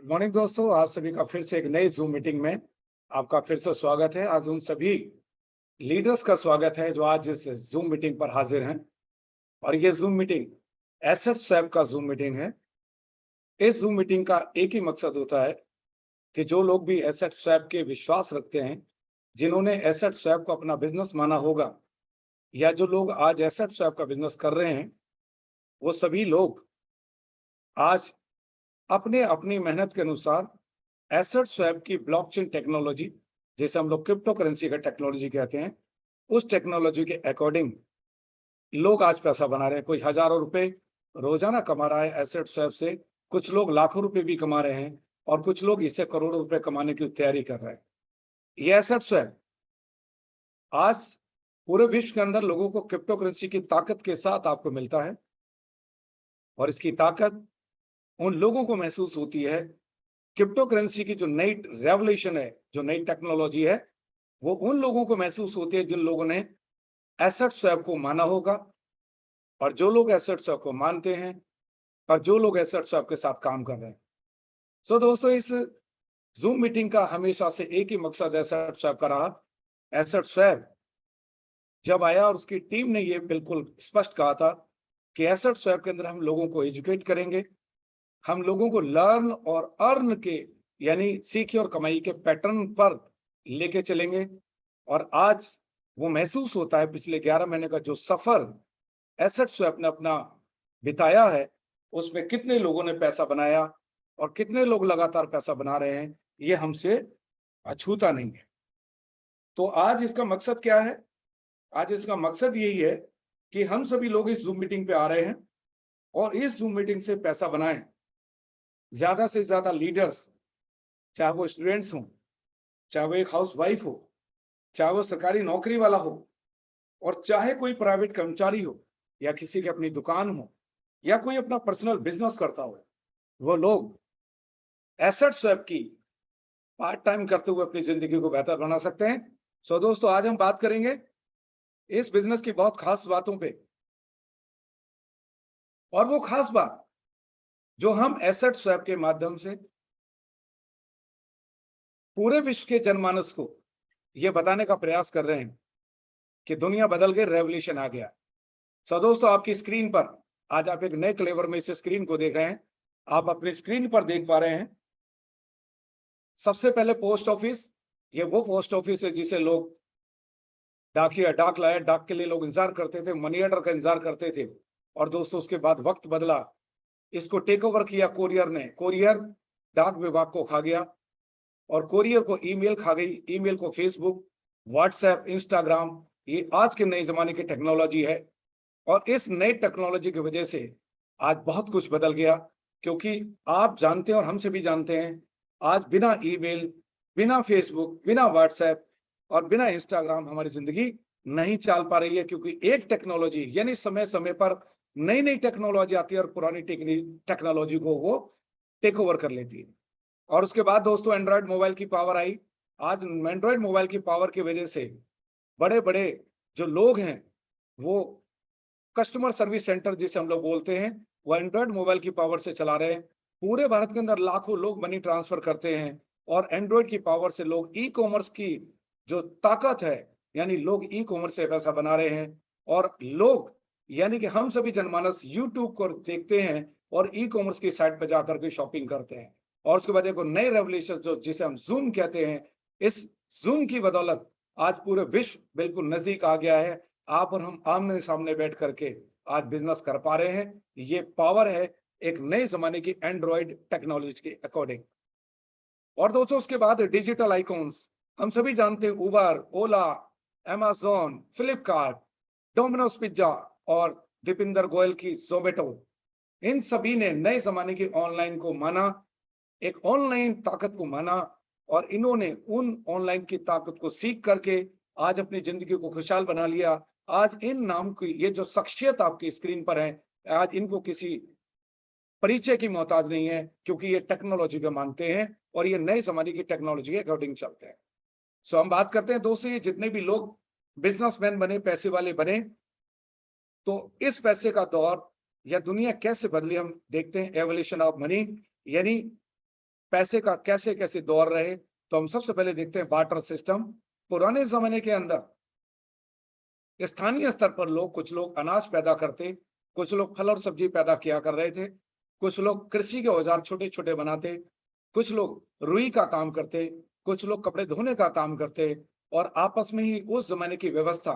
Good morning दोस्तों, आप सभी का फिर से एक नई जूम मीटिंग में आपका फिर से स्वागत है। आज उन सभी लीडर्स का स्वागत है जो आज इस जूम मीटिंग पर हाजिर हैं। और ये जूम मीटिंग एसेट स्वैप का जूम मीटिंग है। इस जूम मीटिंग का एक ही मकसद होता है कि जो लोग भी एसेट स्वैप के विश्वास रखते हैं, जिन्होंने एसेट स्वैप को अपना बिजनेस माना होगा, या जो लोग आज एसेट स्वैप का बिजनेस कर रहे हैं, वो सभी लोग आज अपने अपनी मेहनत के अनुसार एसेट स्वैप की ब्लॉकचेन टेक्नोलॉजी, जैसे हम लोग क्रिप्टो करेंसी का टेक्नोलॉजी कहते हैं, उस टेक्नोलॉजी के अकॉर्डिंग लोग आज पैसा बना रहे हैं। कोई हजारों रुपए रोजाना कमा रहा है एसेट स्वैप से, कुछ लोग लाखों रुपए भी कमा रहे हैं और कुछ लोग इससे करोड़ों रुपए कमाने की तैयारी कर रहे हैं। ये एसेट स्वैप आज पूरे विश्व के अंदर लोगों को क्रिप्टो करेंसी की ताकत के साथ आपको मिलता है। और इसकी ताकत उन लोगों को महसूस होती है। क्रिप्टो करेंसी की जो नई रेवोल्यूशन है, जो नई टेक्नोलॉजी है, वो उन लोगों को महसूस होती है जिन लोगों ने एसेट स्वैप को माना होगा। और जो लोग एसेट स्वैप को मानते हैं और जो लोग एसेट स्वैप के साथ काम कर रहे हैं। सो दोस्तों, इस जूम मीटिंग का हमेशा से एक ही मकसद एसेट स्वैप का रहा। एसेट स्वैप जब आया और उसकी टीम ने ये बिल्कुल स्पष्ट कहा था कि एसेट स्वैप के अंदर हम लोगों को एजुकेट करेंगे, हम लोगों को लर्न और अर्न के, यानी सीखे और कमाई के पैटर्न पर लेके चलेंगे। और आज वो महसूस होता है, पिछले 11 महीने का जो सफर एसेट स्वैप ने अपना बिताया है, उसमें कितने लोगों ने पैसा बनाया और कितने लोग लगातार पैसा बना रहे हैं, ये हमसे अछूता नहीं है। तो आज इसका मकसद क्या है? आज इसका मकसद यही है कि हम सभी लोग इस जूम मीटिंग पे आ रहे हैं और इस जूम मीटिंग से पैसा बनाएं। ज्यादा से ज्यादा लीडर्स, चाहे वो स्टूडेंट्स हों, चाहे वो एक हाउस वाइफ हो, चाहे वो सरकारी नौकरी वाला हो, और चाहे कोई प्राइवेट कर्मचारी हो, या किसी की अपनी दुकान हो, या कोई अपना पर्सनल बिजनेस करता हो, वो लोग एसेट स्वैप की पार्ट टाइम करते हुए अपनी जिंदगी को बेहतर बना सकते हैं। सो दोस्तों, आज हम बात करेंगे इस बिजनेस की बहुत खास बातों पे। और वो खास बात जो हम एसेट स्वैप के माध्यम से पूरे विश्व के जनमानस को ये बताने का प्रयास कर रहे हैं कि दुनिया बदल गई, रेवोल्यूशन आ गया। सो दोस्तों, आपकी स्क्रीन पर आज आप एक नए क्लेवर में इस स्क्रीन को देख रहे हैं। आप अपनी स्क्रीन पर देख पा रहे हैं, सबसे पहले पोस्ट ऑफिस। ये वो पोस्ट ऑफिस है जिसे लोग डाकिया, डाक लाया, डाक के लिए लोग इंतजार करते थे, मनी ऑर्डर का इंतजार करते थे। और दोस्तों, उसके बाद वक्त बदला, इसको टेक ओवर किया कोरियर ने। कोरियर डाक विभाग को खा गया और कोरियर को ईमेल खा गई, ईमेल को फेसबुक, व्हाट्सएप, इंस्टाग्राम, ये आज के नए जमाने की टेक्नोलॉजी है। और इस नई टेक्नोलॉजी की वजह से आज बहुत कुछ बदल गया, क्योंकि आप जानते हैं और हम सभी जानते हैं, आज बिना ईमेल, बिना फेसबुक, बिना व्हाट्सएप और बिना इंस्टाग्राम हमारी जिंदगी नहीं चल पा रही है। क्योंकि एक टेक्नोलॉजी, यानी समय समय पर नई नई टेक्नोलॉजी आती है और पुरानी टेक्नोलॉजी को वो टेक ओवर कर लेती है। और उसके बाद दोस्तों, एंड्रॉयड मोबाइल की पावर आई। आज एंड्रॉयड मोबाइल की पावर की वजह से बड़े बड़े जो लोग हैं, वो कस्टमर सर्विस सेंटर जिसे हम लोग बोलते हैं, वो एंड्रॉयड मोबाइल की पावर से चला रहे हैं। पूरे भारत के अंदर लाखों लोग मनी ट्रांसफर करते हैं और एंड्रॉयड की पावर से लोग ई कॉमर्स की जो ताकत है, यानी लोग ई कॉमर्स से पैसा बना रहे हैं। और लोग, यानी कि हम सभी जनमानस यूट्यूब को देखते हैं और ई कॉमर्स की साइट पर जाकर के शॉपिंग करते हैं। और उसके बाद एक नई रेवोल्यूशन जो जिसे हम जूम कहते हैं, इस जूम की बदौलत आज पूरे विश्व बिल्कुल नजदीक आ गया है। आप और हम आमने सामने बैठ करके आज बिजनेस कर पा रहे हैं। ये पावर है एक नए जमाने की एंड्रॉइड टेक्नोलॉजी के अकॉर्डिंग। और दोस्तों, उसके बाद डिजिटल आइकॉन्स, हम सभी जानते हैं, उबर, ओला, अमेज़न, फ्लिपकार्ट, डोमिनोज पिज्जा और दीपिंदर गोयल की जोमेटो, इन सभी ने नए जमाने की ऑनलाइन को माना, एक ऑनलाइन ताकत को माना। और इन्होंने उन ऑनलाइन की ताकत को सीख करके आज अपनी जिंदगी को खुशहाल बना लिया। आज इन नाम की ये जो शख्सियत आपकी स्क्रीन पर है, आज इनको किसी परिचय की मोहताज नहीं है, क्योंकि ये टेक्नोलॉजी को मानते हैं और ये नए जमाने की टेक्नोलॉजी के अकॉर्डिंग चलते हैं। सो हम बात करते हैं दोस्तों, ये जितने भी लोग बिजनेसमैन बने, पैसे वाले बने, तो इस पैसे का दौर या दुनिया कैसे बदली, हम देखते हैं एवोल्यूशन ऑफ मनी। यानी पैसे का कैसे कैसे दौर रहे, तो हम सबसे पहले देखते हैं बार्टर सिस्टम। पुराने जमाने के अंदर स्थानीय स्तर पर लोग, कुछ लोग अनाज पैदा करते, कुछ लोग फल और सब्जी पैदा किया कर रहे थे, कुछ लोग कृषि के औजार छोटे छोटे बनाते, कुछ लोग रुई का काम करते, कुछ लोग कपड़े धोने का काम करते, और आपस में ही उस जमाने की व्यवस्था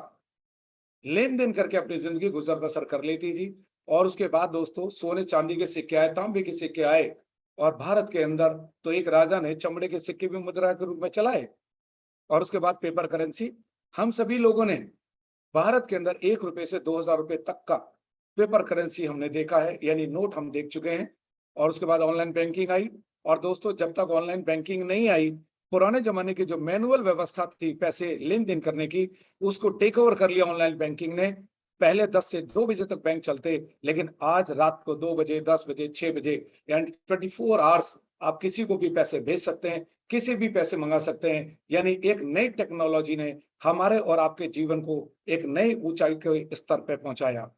लेन देन करके अपनी जिंदगी गुजर बसर कर लेती थी। और उसके बाद दोस्तों सोने चांदी के सिक्के आए, तांबे के सिक्के आए, और भारत के अंदर तो एक राजा ने चमड़े के सिक्के भी मुद्रा के रूप में चलाए। और उसके बाद पेपर करेंसी। हम सभी लोगों ने भारत के अंदर 1 रुपए से 2000 रुपए तक का पेपर करेंसी हमने देखा है, यानी नोट हम देख चुके हैं। और उसके बाद ऑनलाइन बैंकिंग आई। और दोस्तों जब तक ऑनलाइन बैंकिंग नहीं आई, पुराने जमाने की जो मैनुअल व्यवस्था थी पैसे लेन देन करने की, उसको टेक ओवर कर लिया ऑनलाइन बैंकिंग ने। पहले 10 से 2 बजे तक बैंक चलते, लेकिन आज रात को 2 बजे, 10 बजे, 6 बजे, यानी 24 आवर्स आप किसी को भी पैसे भेज सकते हैं, किसी भी पैसे मंगा सकते हैं। यानी एक नई टेक्नोलॉजी ने हमारे और आपके जीवन को एक नई ऊंचाई के स्तर पे पहुंचाया।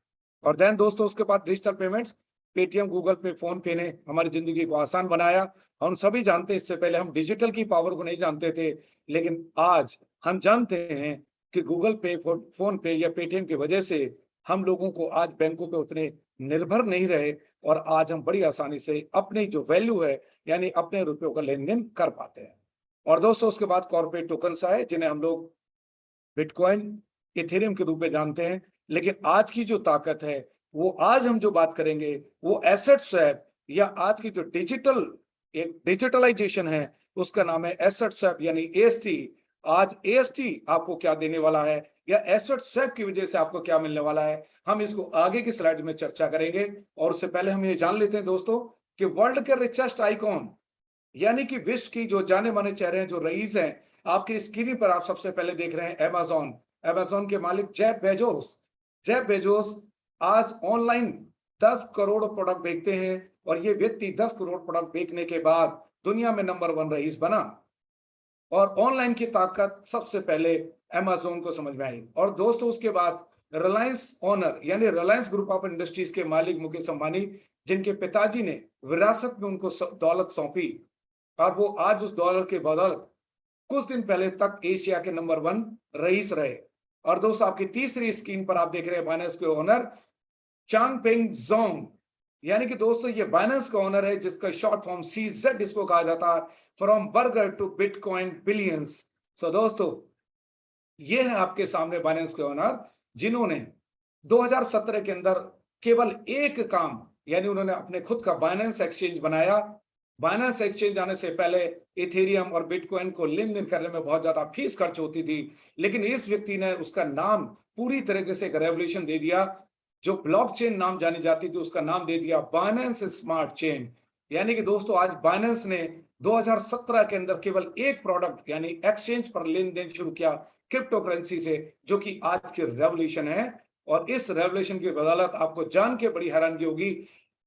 और देन दोस्तों उसके बाद डिजिटल पेमेंट्स, पेटीएम, गूगल पे, फोन पे ने हमारी जिंदगी को आसान बनाया। हम सभी जानते हैं, इससे पहले हम डिजिटल की पावर को नहीं जानते थे, लेकिन आज हम जानते हैं कि गूगल पे, फोन पे या पेटीएम की वजह से हम लोगों को आज बैंकों पे उतने निर्भर नहीं रहे, और आज हम बड़ी आसानी से अपनी जो वैल्यू है, यानी अपने रुपयों का लेन देन कर पाते हैं। और दोस्तों उसके बाद कॉर्पोरेट टोकन्स आए, जिन्हें हम लोग बिटकॉइन, इथेरियम के रूप में जानते हैं। लेकिन आज की जो ताकत है, वो आज हम जो बात करेंगे, वो एसेट स्वैप, या आज की जो एक डिजिटलाइजेशन है, उसका नाम है एसेट स्वैप यानी एएसटी। आज एएसटी आपको क्या देने वाला है, या एसेट स्वैप की वजह से आपको क्या मिलने वाला है, हम इसको आगे की स्लाइड में चर्चा करेंगे। और उससे पहले हम ये जान लेते हैं दोस्तों कि वर्ल्ड के रिचेस्ट आइकॉन, यानी कि विश्व की जो जाने माने चेहरे हैं, जो रईस हैं, आपकी स्क्रीन पर आप सबसे पहले देख रहे हैं अमेज़न। अमेज़न के मालिक जेफ बेजोस। जेफ बेजोस आज ऑनलाइन 10 करोड़ प्रोडक्ट बेचते हैं, और ये व्यक्ति 10 करोड़ प्रोडक्ट बेचने के बाद दुनिया में नंबर 1 रईस बना। और ऑनलाइन की ताकत सबसे पहले अमेज़न को समझ में आई। और दोस्तों उसके बाद रिलायंस ओनर, यानी रिलायंस ग्रुप ऑफ इंडस्ट्रीज के मालिक मुकेश अंबानी, जिनके पिताजी ने विरासत में उनको दौलत सौंपी, और वो आज उस डॉलर के बदौलत कुछ दिन पहले तक एशिया के नंबर 1 रईस रहे। और दोस्तों आपकी तीसरी स्क्रीन पर आप देख रहे हैं बाइनेंस के ओनर चांगपेंग जोंग, यानी कि दोस्तों ये बाइनेंस का ओनर है, जिसका शॉर्ट फॉर्म सीजेड इसको कहा जाता है, from burger to bitcoin billions. So दोस्तों ये है आपके सामने बाइनेंस के ओनर, जिन्होंने 2017 के अंदर केवल एक काम, यानी उन्होंने अपने खुद का बाइनेंस एक्सचेंज बनाया। बाइनेंस एक्सचेंज आने से पहले इथेरियम और बिटकॉइन को लेन देन करने में बहुत ज्यादा फीस खर्च होती थी, लेकिन इस व्यक्ति ने उसका नाम पूरी तरीके से एक रेवोल्यूशन दे दिया। जो ब्लॉकचेन नाम जानी जाती थी, उसका नाम दे दिया बाइनेंस स्मार्ट चेन। यानी कि दोस्तों आज बाइनेंस ने 2017 के अंदर केवल एक प्रोडक्ट, यानी एक्सचेंज पर लेन देन शुरू किया क्रिप्टो करेंसी से, जो कि आज की रेवोल्यूशन है। और इस रेवोल्यूशन की बदौलत आपको जान के बड़ी हैरानगी होगी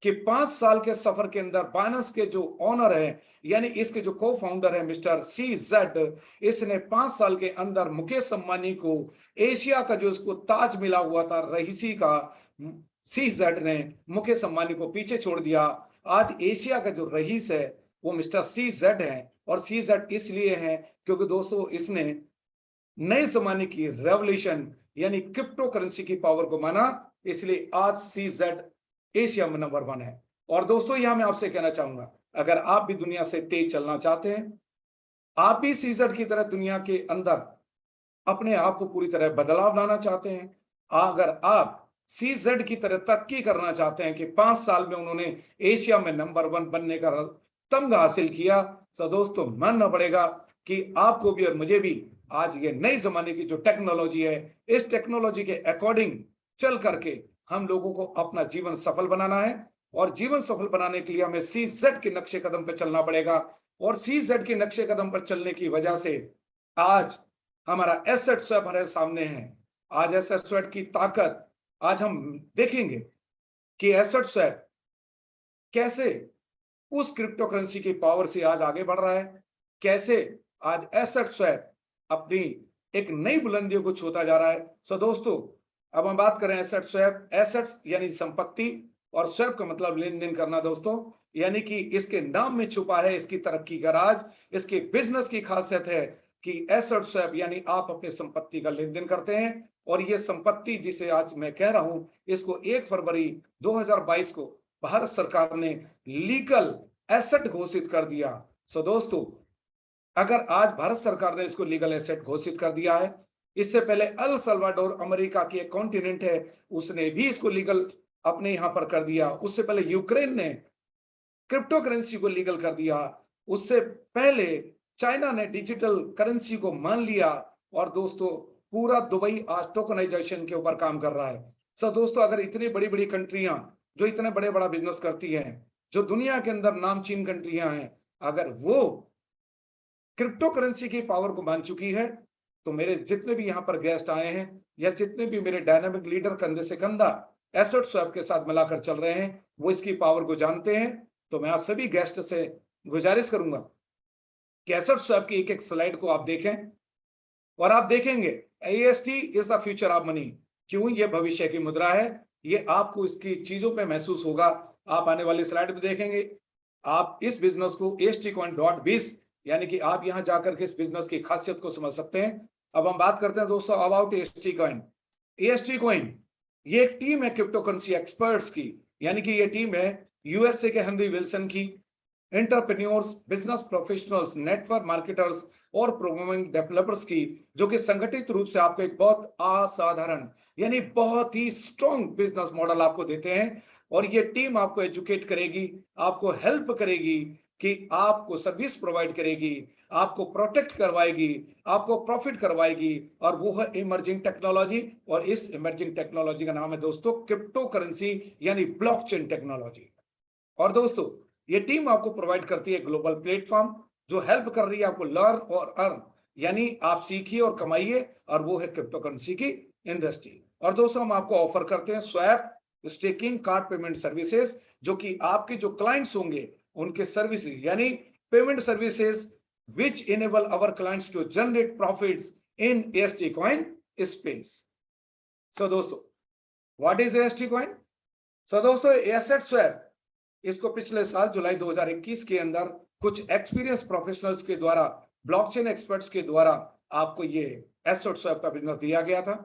कि 5 साल के सफर के अंदर बाइनेंस के जो ओनर है, यानी इसके जो को फाउंडर है मिस्टर सी जेड, इसने 5 साल के अंदर मुकेश अंबानी को एशिया का जो इसको ताज मिला हुआ था रईसी का, सी जेड ने मुकेश अंबानी को पीछे छोड़ दिया। आज एशिया का जो रईस है वो मिस्टर सी जेड है। और सी जेड इसलिए है क्योंकि दोस्तों इसने नए जमाने की रेवोल्यूशन, यानी क्रिप्टो करेंसी की पावर को माना, इसलिए आज सी जेड एशिया में नंबर 1 है। और दोस्तों यहां मैं आपसे कहना चाहूंगा, अगर आप भी दुनिया से तेज चलना चाहते हैं, आप भी सी जेड की तरह दुनिया के अंदर अपने आप को पूरी तरह बदलाव लाना चाहते हैं, अगर आप सी जेड की तरह तरक्की करना चाहते हैं कि 5 साल में उन्होंने एशिया में नंबर 1 बनने का तमगा हासिल किया, तो दोस्तों मानना पड़ेगा कि आपको भी और मुझे भी आज ये नई जमाने की जो टेक्नोलॉजी है, इस टेक्नोलॉजी के अकॉर्डिंग चल करके हम लोगों को अपना जीवन सफल बनाना है। और जीवन सफल बनाने के लिए हमें सी जेड के नक्शे कदम पर चलना पड़ेगा। और सी जेड के नक्शे कदम पर चलने की वजह से आज हमारा एसेट स्वैप हमारे सामने है। आज एसेट स्वैप की ताकत आज हम देखेंगे कि एसेट स्वैप कैसे उस क्रिप्टो करेंसी की पावर से आज आगे बढ़ रहा है, कैसे आज एसेट स्वैप अपनी एक नई बुलंदियों को छूता जा रहा है। सो दोस्तों अब हम बात करें एसेट स्वैप। एसेट्स यानी संपत्ति, और स्वैप का मतलब लेन देन करना दोस्तों, यानी कि इसके नाम में छुपा है इसकी तरक्की का राज। इसके बिजनेस की खासियत है कि एसेट स्वैप यानी आप अपनी संपत्ति का लेन देन करते हैं, और ये संपत्ति जिसे आज मैं कह रहा हूं, इसको 1 फरवरी 2022 को भारत सरकार ने लीगल एसेट घोषित कर दिया। सो दोस्तों, अगर आज भारत सरकार ने इसको लीगल एसेट घोषित कर दिया है, इससे पहले अल सल्वाडोर अमेरिका की एक कॉन्टिनेंट है, उसने भी इसको लीगल अपने यहां पर कर दिया। उससे पहले यूक्रेन ने क्रिप्टो करेंसी को लीगल कर दिया। उससे पहले चाइना ने डिजिटल करेंसी को मान लिया। और दोस्तों, पूरा दुबई आज टोकनाइजेशन के ऊपर काम कर रहा है। सो दोस्तों, अगर इतनी बड़ी बड़ी कंट्रियां जो इतने बड़े बड़ा बिजनेस करती हैं, जो दुनिया के अंदर नामचीन कंट्रियां हैं, अगर वो क्रिप्टो करेंसी की पावर को मान चुकी है, तो मेरे जितने भी यहाँ पर गेस्ट आए हैं या जितने भी मेरे डायनामिक लीडर कंधे से कंधा एसेट स्वैप के साथ मिलाकर चल रहे हैं, वो इसकी पावर को जानते हैं। तो मैं आप सभी गेस्ट से गुजारिश करूंगा कि एसेट स्वैप की एक एक स्लाइड को आप देखें और आप देखेंगे AST is the future of money. क्यों? ये भविष्य की मुद्रा है। ये आपको इसकी चीजों पे महसूस होगा। आप आने वाली स्लाइड में देखेंगे। आप इस बिजनेस को astcoin.biz यानी कि आप यहां जाकर के इस बिजनेस की खासियत को समझ सकते हैं। अब हम बात करते हैं दोस्तों अबाउट astcoin। astcoin ये एक टीम है क्रिप्टो करेंसी एक्सपर्ट्स की, यानी कि ये टीम है यूएसए के हेनरी विल्सन की, entrepreneurs, business professionals, network marketers और प्रोग्रामिंग डेवलपर्स की, जो कि संगठित रूप से आपको एक बहुत असाधारण यानी बहुत ही स्ट्रॉन्ग बिजनेस मॉडल आपको देते हैं। और ये टीम आपको एजुकेट करेगी, आपको हेल्प करेगी, कि आपको सर्विस प्रोवाइड करेगी, आपको प्रोटेक्ट करवाएगी, आपको प्रॉफिट करवाएगी, और वो है इमर्जिंग टेक्नोलॉजी। और इस इमर्जिंग टेक्नोलॉजी का नाम है दोस्तों क्रिप्टो करेंसी यानी ब्लॉकचेन टेक्नोलॉजी। और दोस्तों, ये टीम आपको प्रोवाइड करती है ग्लोबल प्लेटफॉर्म, जो हेल्प कर रही है आपको लर्न और अर्न, यानी आप सीखिए और कमाइए, और वो है क्रिप्टो करेंसी की इंडस्ट्री। और दोस्तों, हम आपको ऑफर करते हैं swap, staking, card payment services, जो कि आपके जो क्लाइंट्स होंगे उनके सर्विसेज यानी payment services which enable our clients to generate profits in astcoin space. So दोस्तों, व्हाट इज astcoin? सो दोस्तों, एसेट स्वैप इसको पिछले साल जुलाई 2021 के अंदर कुछ एक्सपीरियंस प्रोफेशनल्स के द्वारा, ब्लॉकचेन एक्सपर्ट्स के द्वारा आपको ये एसेट स्वैप का बिजनेस दिया गया था।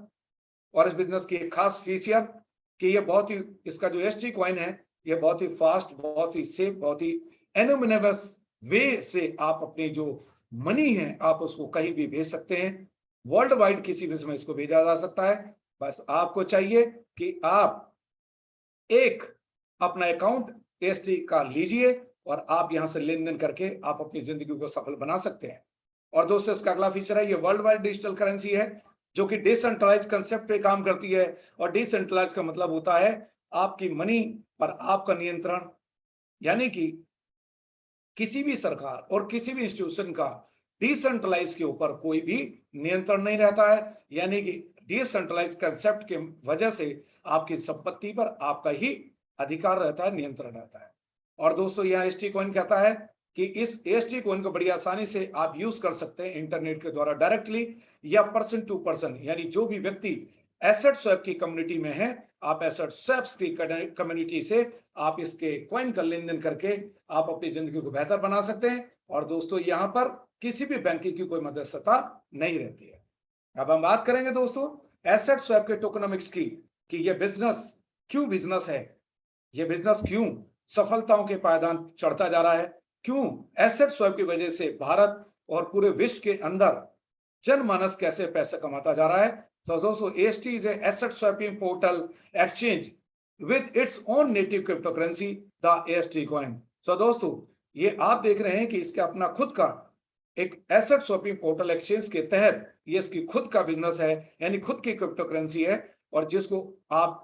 और इस बिजनेस की एक खास फीचर कि ये बहुत ही, इसका जो astcoin है, ये बहुत ही फास्ट, बहुत ही सेफ, बहुत ही एनोमिनेबस वे से आप अपनी जो मनी है आप उसको कहीं भी भेज सकते हैं। वर्ल्ड वाइड किसी भी समय इसको भेजा जा सकता है। बस आपको चाहिए कि आप एक अपना अकाउंट एसटी का लीजिए और आप यहां से लेन देन करके आप अपनी जिंदगी को सफल बना सकते हैं। और दोस्तों, इसका अगला फीचर है, ये वर्ल्ड वाइड डिजिटल करेंसी है, जो कि डिसेंट्रलाइज कंसेप्ट पे काम करती है। और डिसेंट्रलाइज का मतलब होता है आपकी मनी पर आपका नियंत्रण, यानी कि किसी भी सरकार और किसी भी इंस्टीट्यूशन का डिसेंट्रलाइज के ऊपर कोई भी नियंत्रण नहीं रहता है। यानी कि डिसेंट्रलाइज कंसेप्ट के वजह से आपकी संपत्ति पर आपका ही अधिकार रहता है, नियंत्रण रहता है। और दोस्तों, यहाँ astcoin कहता है कि इस astcoin को बड़ी आसानी से आप यूज कर सकते हैं इंटरनेट के द्वारा डायरेक्टली या पर्सन टू पर्सन, यानी जो भी व्यक्ति एसेट स्वैप की कम्युनिटी में है, आप एसेट स्वैप्स की कम्युनिटी से आप इसके कॉइन का लेन देन करके आप अपनी जिंदगी को बेहतर बना सकते हैं। और दोस्तों, यहाँ पर किसी भी बैंक की कोई मध्यस्थता नहीं रहती है। अब हम बात करेंगे दोस्तों एसेट स्वैप के टोकनोमिक्स की, कि ये बिजनेस क्यों बिजनेस है, ये बिजनेस क्यों सफलताओं के पायदान चढ़ता जा रहा है, क्यों एसेट स्वैप की वजह से भारत और पूरे विश्व के अंदर जनमानस कैसे पैसे कमाता जा रहा है। तो दोस्तों, AST is an asset swapping portal exchange with its own native cryptocurrency, the astcoin। तो दोस्तों, ये आप देख रहे हैं कि इसका अपना खुद का एक एसेट स्वैपिंग पोर्टल एक्सचेंज के तहत ये इसकी खुद का बिजनेस है, यानी खुद की क्रिप्टो करेंसी है। और जिसको आप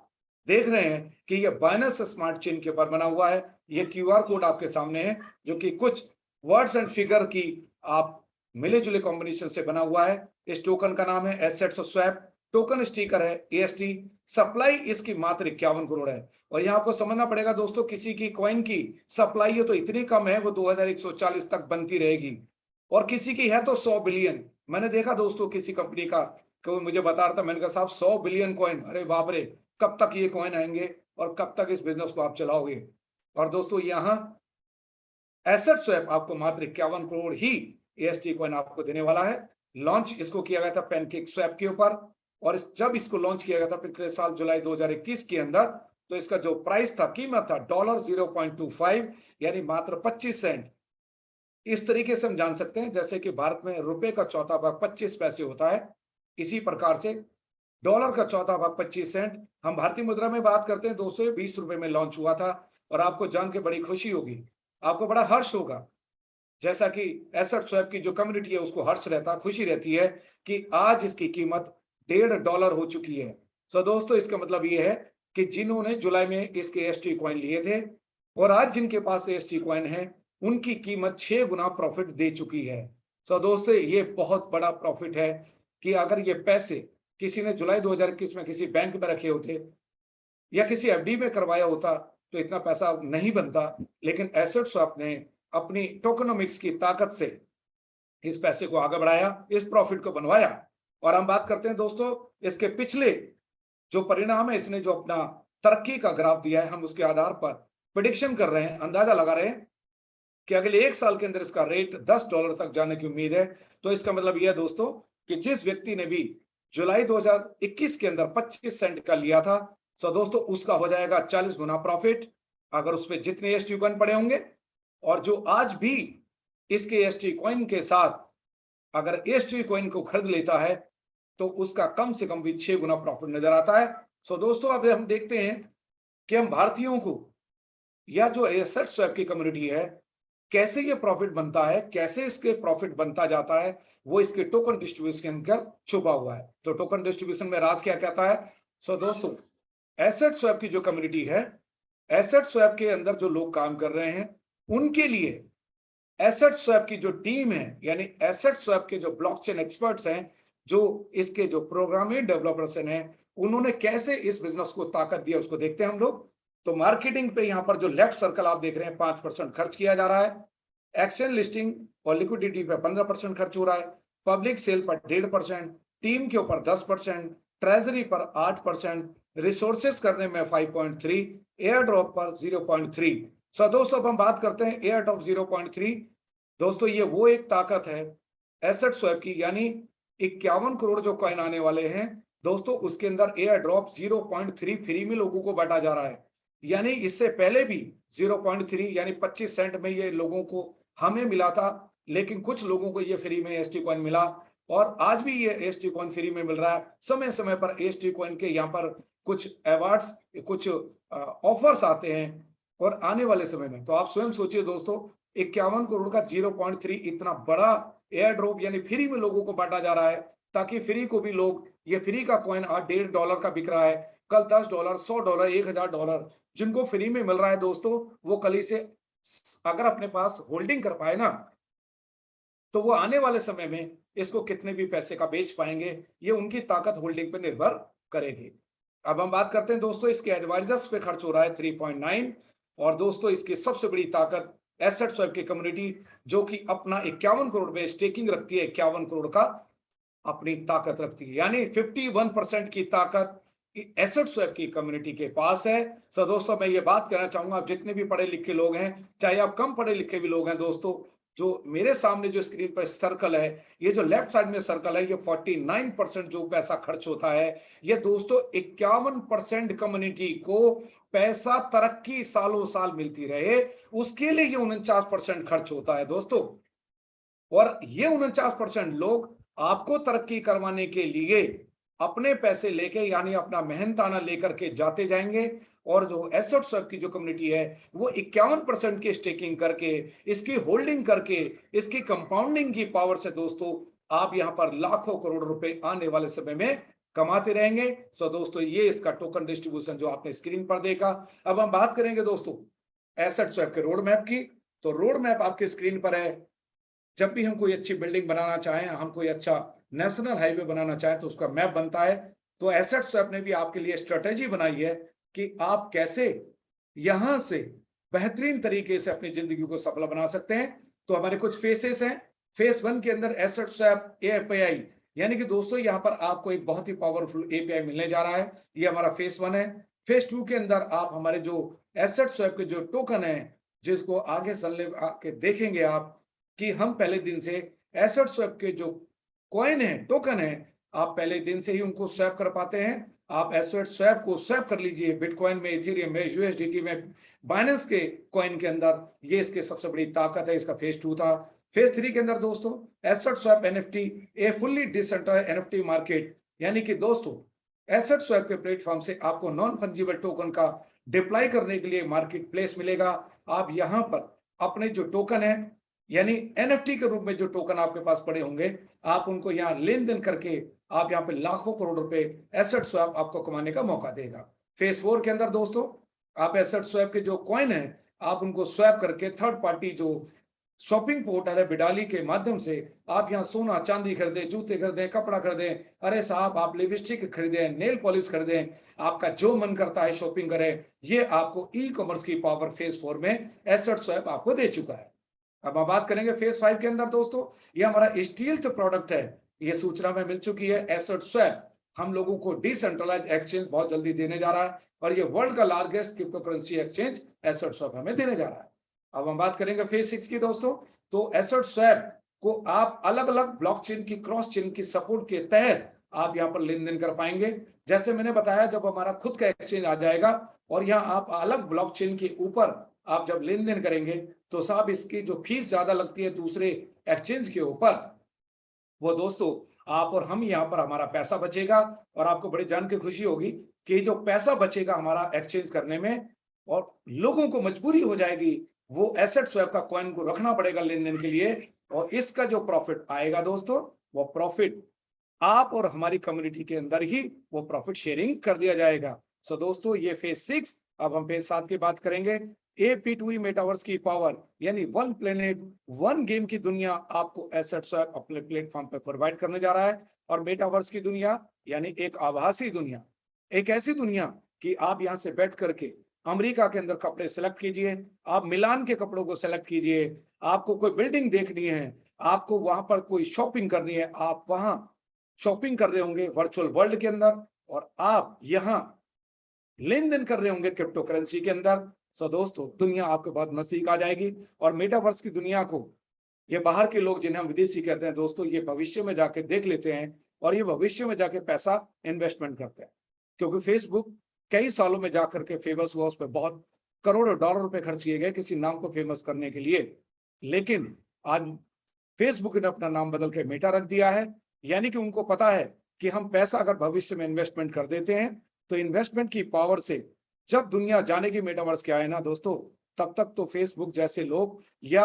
देख रहे हैं कि ये बाइनेंस स्मार्ट चेन के ऊपर बना हुआ है। ये QR कोड आपके सामने है, जो कि कुछ वर्ड्स एंड फिगर की आप मिले जुले कॉम्बिनेशन से बना हुआ है। इस टोकन का नाम है एसेट्स स्वैप, टोकन स्टिकर है AST, सप्लाई इसकी मात्र 51 करोड़ है। और यहाँ आपको समझना पड़ेगा दोस्तों, किसी की कॉइन की सप्लाई है तो इतनी कम है, वो 2140 तक बनती रहेगी, और किसी की है तो 100 बिलियन। मैंने देखा दोस्तों, किसी कंपनी का कोई मुझे बता रहा था, मैंने कहा साहब 100 बिलियन कॉइन, अरे बाप रे, कब तक ये कॉइन आएंगे। और कब तक इस बिजनेस को आप चलाओगे। और दोस्तों यहाँ एसेट स्वैप आपको मात्र 51 करोड़ ही एएसटी कॉइन आपको देने वाला है। लॉन्च इसको किया गया था पैनकेक स्वैप के ऊपर, और जब इसको लॉन्च किया गया था पिछले साल जुलाई 2021 के अंदर, तो इसका जो प्राइस था, कीमत था $0.25, यानी मात्र 25 सेंट। इस तरीके से हम जान सकते हैं जैसे कि भारत में रुपए का चौथा भाग 25 पैसे होता है, इसी प्रकार से डॉलर का चौथा भाग 25 सेंट हम भारतीय मुद्रा में बात करते हैं 220 रुपए में लॉन्च हुआ था। और आपको जान के बड़ी खुशी होगी, आपको बड़ा हर्ष होगा, जैसा कि एसेट स्वैप की जो कम्युनिटी है उसको हर्ष रहता, खुशी रहती है कि आज इसकी कीमत $1.5 हो चुकी है। सो दोस्तों इसका मतलब ये है कि जिन्होंने जुलाई में इसके एएसटी कॉइन लिए थे और आज जिनके पास एएसटी कॉइन है, उनकी कीमत 6 गुना प्रॉफिट दे चुकी है। सो दोस्तों ये बहुत बड़ा प्रॉफिट है कि अगर ये पैसे किसी ने जुलाई 2021 में किसी बैंक में रखे होते या किसी एफडी में करवाया होता तो इतना पैसा नहीं बनता, लेकिन एसेट स्वैप ने अपनी टोकनोमिक्स की ताकत से इस पैसे को आगे बढ़ाया, इस प्रॉफिट को बनवाया। और हम बात करते हैं दोस्तों इसके पिछले जो परिणाम है, इसने जो अपना तरक्की का ग्राफ दिया है, हम उसके आधार पर प्रेडिक्शन कर रहे हैं, अंदाजा लगा रहे हैं कि अगले 1 साल के अंदर इसका रेट $10 तक जाने की उम्मीद है। तो इसका मतलब यह है दोस्तों कि जिस व्यक्ति ने भी जुलाई 2021 के अंदर 25 सेंट का लिया था, सो दोस्तों उसका हो जाएगा 40 गुना प्रॉफिट, अगर उस पर जितने एएसटी कॉइन पड़े होंगे। और जो आज भी इसके एएसटी कॉइन के साथ अगर एएसटी कॉइन को खरीद लेता है तो उसका कम से कम भी 6 गुना प्रॉफिट नजर आता है। सो दोस्तों अब हम देखते हैं कि हम भारतीयों को या जो एसेट स्वैप की कम्युनिटी है कैसे ये प्रॉफिट बनता है, कैसे इसके प्रॉफिट बनता जाता है, वो इसके टोकन डिस्ट्रीब्यूशन के अंदर छुपा हुआ है। तो टोकन डिस्ट्रीब्यूशन में राज क्या कहता है। सो दोस्तों एसेट स्वैप की जो कम्युनिटी है, एसेट स्वैप के अंदर जो लोग काम कर रहे हैं उनके लिए एसेट स्वैप की जो टीम है, यानी एसेट स्वैप के जो ब्लॉकचेन एक्सपर्ट्स हैं, जो इसके जो प्रोग्रामिंग डेवलपर्स हैं, उन्होंने कैसे इस बिजनेस को ताकत दिया उसको देखते हैं हम लोग। तो मार्केटिंग पे यहाँ पर जो लेफ्ट सर्कल आप देख रहे हैं 5% खर्च किया जा रहा है, एक्सचेंज लिस्टिंग और लिक्विडिटी पे 15% खर्च हो रहा है, पब्लिक सेल पर 1.5%, टीम के ऊपर 10%, ट्रेजरी पर 8%, रिसोर्सेस करने में 5.3, एयर ड्रॉप पर 0.3। सो दोस्तों अब हम बात करते हैं एयर ड्रॉप 0.3। दोस्तों ये वो एक ताकत है एसेट स्वैप की, यानी 51 करोड़ जो कॉइन आने वाले हैं दोस्तों, उसके अंदर एयर ड्रॉप 0.3 फ्री में लोगों को बांटा जा रहा है। यानी इससे पहले भी 0.3 यानी 25 सेंट में ये लोगों को हमें मिला था, लेकिन कुछ लोगों को ये फ्री में एएसटी कॉइन मिला और आज भी ये एएसटी कॉइन फ्री में मिल रहा है। समय समय पर एएसटी कॉइन के यहाँ पर कुछ अवार्ड्स, कुछ ऑफर्स आते हैं और आने वाले समय में तो आप स्वयं सोचिए दोस्तों 51 करोड़ का 0.3 इतना बड़ा एयर ड्रॉप यानी फ्री में लोगों को बांटा जा रहा है, ताकि फ्री को भी लोग, ये फ्री का कॉइन आज $1.5 का बिक रहा है, कल $10, $100, $1000 जिनको फ्री में मिल रहा है दोस्तों, वो कल से अगर अपने पास होल्डिंग कर पाए ना, तो वो आने वाले समय में इसको कितने भी पैसे का बेच पाएंगे, ये उनकी ताकत होल्डिंग पे निर्भर करेगी। अब हम बात करते हैं दोस्तों इसके एडवाइजर्स पे खर्च हो रहा है 3.9। और दोस्तों इसकी सबसे बड़ी ताकत एसेट स्वैप की कम्युनिटी जो कि अपना 51 करोड़ में स्टेकिंग रखती है, 51 करोड़ का अपनी ताकत रखती है, यानी 51% की ताकत एसेट स्वैप की कम्युनिटी के पास है। सो दोस्तों मैं ये बात कहना चाहूंगा, आप जितने भी पढ़े लिखे लोग हैं, चाहे आप कम पढ़े लिखे भी लोग हैं दोस्तों, जो मेरे सामने जो स्क्रीन पर सर्कल है, ये जो लेफ्ट साइड में सर्कल है, ये 49% जो पैसा खर्च होता है, ये दोस्तों 51% कम्युनिटी को पैसा तरक्की सालों साल मिलती रहे, उसके लिए ये 49% खर्च होता है दोस्तों। और ये 49% लोग आपको तरक्की करवाने के लिए अपने पैसे लेके यानी अपना मेहनताना लेकर के जाते जाएंगे। और जो एसेट स्वैप की जो कम्युनिटी है वो 51% की स्टेकिंग करके, इसकी होल्डिंग करके, इसकी कंपाउंडिंग की पावर से दोस्तों आप यहां पर लाखों करोड़ रुपए आने वाले समय में कमाते रहेंगे। सो दोस्तों ये इसका टोकन डिस्ट्रीब्यूशन जो आपने स्क्रीन पर देखा। अब हम बात करेंगे दोस्तों एसेट स्वैप के रोड मैप की। तो रोड मैप आपके स्क्रीन पर है। जब भी हम कोई अच्छी बिल्डिंग बनाना चाहें, हम कोई अच्छा नेशनल हाईवे बनाना चाहें तो उसका मैप बनता है। तो एसेट स्वैप ने भी आपके लिए स्ट्रेटेजी बनाई है कि आप कैसे यहां से बेहतरीन तरीके से अपनी जिंदगी को सफल बना सकते हैं। तो हमारे कुछ फेसेस हैं। फेस 1 के अंदर एसेट स्वैप एपीआई, यानी कि दोस्तों यहां पर आपको एक बहुत ही पावरफुल एपीआई मिलने जा रहा है। ये हमारा फेस 1 है। फेज 2 के अंदर आप हमारे जो एसेट स्वैप के जो टोकन है, जिसको आगे चलने आके देखेंगे आप कि हम पहले दिन से एसेट स्वैप के जो कॉइन है, टोकन है, आप पहले दिन से ही उनको स्वैप कर पाते हैं। आप एसेट स्वैप को स्वैप कर लीजिए बिटकॉइन में, इथेरियम में, यूएसडीटी में, बाइनेंस के कॉइन के अंदर। ये इसके सबसे बड़ी ताकत है। इसका फेज 2 था। फेज 3 के अंदर दोस्तों एसेट स्वैप एनएफटी, ए फुल्ली डिसेंट्रलाइज्ड एनएफटी मार्केट, यानी कि दोस्तों एसेट स्वैप के प्लेटफॉर्म से आपको नॉन फंजिबल टोकन का डिप्लॉय करने के लिए मार्केट प्लेस मिलेगा। आप यहां पर अपने जो टोकन है, यानी एनएफटी के रूप में जो टोकन आपके पास पड़े होंगे, आप उनको यहाँ लेन देन करके आप यहाँ पे लाखों करोड़ रुपए एसेट स्वैप आपको कमाने का मौका देगा। फेज 4 के अंदर दोस्तों आप एसेट स्वैप के जो कॉइन है, आप उनको स्वैप करके थर्ड पार्टी जो शॉपिंग पोर्टल है बिडाली के माध्यम से आप यहाँ सोना चांदी खरीदें, जूते खरीदें, कपड़ा खरीदें, अरे साहब आप लिपस्टिक खरीदें, नेल पॉलिश खरीदें, आपका जो मन करता है शॉपिंग करें। ये आपको ई कॉमर्स की पावर फेज 4 में एसेट स्वैप आपको दे चुका है। अब हम बात करेंगे फेज 5 के अंदर दोस्तों, ये हमारा स्टील्थ प्रोडक्ट है। ये सूचना में मिल चुकी है। एसेट स्वैप हम लोगों को डिसेंट्रलाइज एक्सचेंज बहुत जल्दी देने जा रहा है और ये वर्ल्ड का largest crypto currency exchange asset swap हमें देने जा रहा है। अब हम बात करेंगे फेज 6 की दोस्तों, तो एसेट स्वैप को आप अलग अलग ब्लॉकचेन की, क्रॉस चेन की सपोर्ट के तहत आप यहाँ पर लेन देन कर पाएंगे। जैसे मैंने बताया, जब हमारा खुद का एक्सचेंज आ जाएगा और यहाँ आप अलग ब्लॉकचेन के ऊपर आप जब लेन देन करेंगे, तो साहब इसकी जो फीस ज्यादा लगती है दूसरे एक्सचेंज के ऊपर, वो दोस्तों आप और हम यहाँ पर हमारा पैसा बचेगा। और आपको बड़ी जान के खुशी होगी कि जो पैसा बचेगा हमारा एक्सचेंज करने में, और लोगों को मजबूरी हो जाएगी वो एसेट स्वैप का कॉइन को रखना पड़ेगा लेन देन के लिए, और इसका जो प्रॉफिट आएगा दोस्तों, वो प्रॉफिट आप और हमारी कम्युनिटी के अंदर ही वो प्रॉफिट शेयरिंग कर दिया जाएगा। सो दोस्तों ये फेज 6। अब हम फेज 7 की बात करेंगे। AP2E मेटावर्स की पावर, यानी वन प्लेनेट वन गेम की दुनिया आपको एसेट स्वैप अपने प्लेटफॉर्म पे प्रोवाइड करने जा रहा है। और मेटावर्स की दुनिया यानी एक आभासी दुनिया, एक ऐसी दुनिया कि आप यहाँ से बैठ करके अमेरिका के अंदर कपड़े सेलेक्ट कीजिए, आप मिलान के कपड़ों को सेलेक्ट कीजिए, आपको कोई बिल्डिंग देखनी है, आपको वहां पर कोई शॉपिंग करनी है, आप वहां शॉपिंग कर रहे होंगे वर्चुअल वर्ल्ड के अंदर, और आप यहाँ लेन देन कर रहे होंगे क्रिप्टो करेंसी के अंदर। सो दोस्तों दुनिया आपके बहुत नजदीक आ जाएगी। और मेटावर्स की दुनिया को ये बाहर के लोग, जिन्हें हम विदेशी कहते हैं दोस्तों, ये भविष्य में जाके देख लेते हैं और ये भविष्य में जाके पैसा इन्वेस्टमेंट करते हैं। क्योंकि फेसबुक कई सालों में जाकर के फेमस हुआ, उस पर बहुत करोड़ों डॉलर रुपए खर्च किए गए किसी नाम को फेमस करने के लिए। लेकिन आज फेसबुक ने अपना नाम बदल के मेटा रख दिया है। यानी कि उनको पता है कि हम पैसा अगर भविष्य में इन्वेस्टमेंट कर देते हैं, तो इन्वेस्टमेंट की पावर से जब दुनिया जानेगी मेटावर्स क्या है ना दोस्तों, तब तक तो फेसबुक जैसे लोग या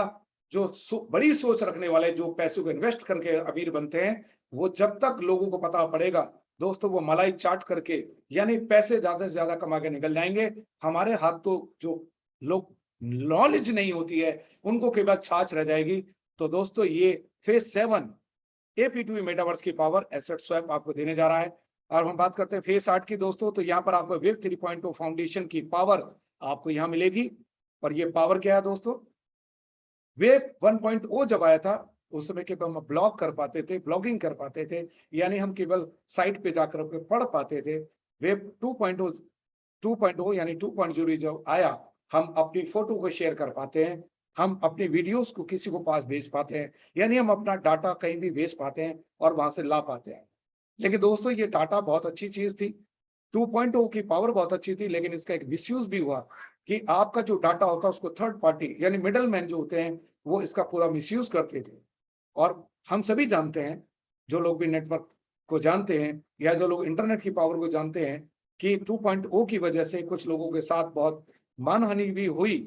जो बड़ी सोच रखने वाले, जो पैसों को इन्वेस्ट करके अमीर बनते हैं, वो जब तक लोगों को पता पड़ेगा दोस्तों, वो मलाई चाट करके यानी पैसे ज्यादा से ज्यादा कमा के निकल जाएंगे। हमारे हाथ तो जो लोग नॉलेज नहीं होती है उनको केवल छाछ रह जाएगी। तो दोस्तों ये फेज 7 AP2E मेटावर्स की पावर एसेट स्वैप आपको देने जा रहा है। और हम बात करते हैं फेज 8 की दोस्तों, तो यहाँ पर आपको वेब 3.0 फाउंडेशन की पावर आपको यहाँ मिलेगी। और ये पावर क्या है दोस्तों, वेब 1.0 जब आया था उस समय केवल हम ब्लॉग कर पाते थे, ब्लॉगिंग कर पाते थे, यानी हम केवल साइट पे जाकर पढ़ पाते थे। वेब 2.0 यानी 2.0 जब आया, हम अपनी फोटो को शेयर कर पाते हैं, हम अपनी वीडियोस को किसी को पास भेज पाते हैं, यानी हम अपना डाटा कहीं भी भेज पाते हैं और वहां से ला पाते हैं। लेकिन दोस्तों ये डाटा बहुत अच्छी चीज थी, 2.0 की पावर बहुत अच्छी थी, लेकिन इसका एक मिसयूज भी हुआ कि आपका जो डाटा होता है उसको थर्ड पार्टी यानी मिडल मैन जो होते हैं वो इसका पूरा मिसयूज करते थे। और हम सभी जानते हैं, जो लोग भी नेटवर्क को जानते हैं या जो लोग इंटरनेट की पावर को जानते हैं, कि 2.0 की वजह से कुछ लोगों के साथ बहुत मानहानि भी हुई।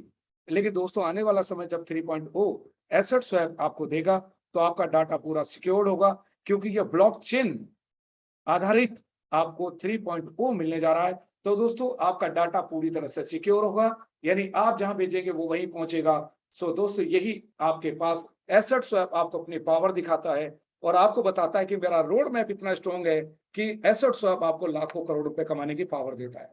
लेकिन दोस्तों आने वाला समय जब 3.0 एसेट स्वैप आपको देगा, तो आपका डाटा पूरा सिक्योर्ड होगा, क्योंकि यह ब्लॉकचेन आधारित आपको 3.0 मिलने जा रहा है। तो दोस्तों आपका डाटा पूरी तरह से सिक्योर होगा, यानी आप जहां भेजेंगे वो वहीं पहुंचेगा। सो दोस्तों यही आपके पास एसेट स्वैप आपको अपनी पावर दिखाता है और आपको बताता है कि मेरा रोड मैप इतना स्ट्रॉन्ग है कि एसेट स्वैप आपको लाखों करोड़ रुपए कमाने की पावर देता है।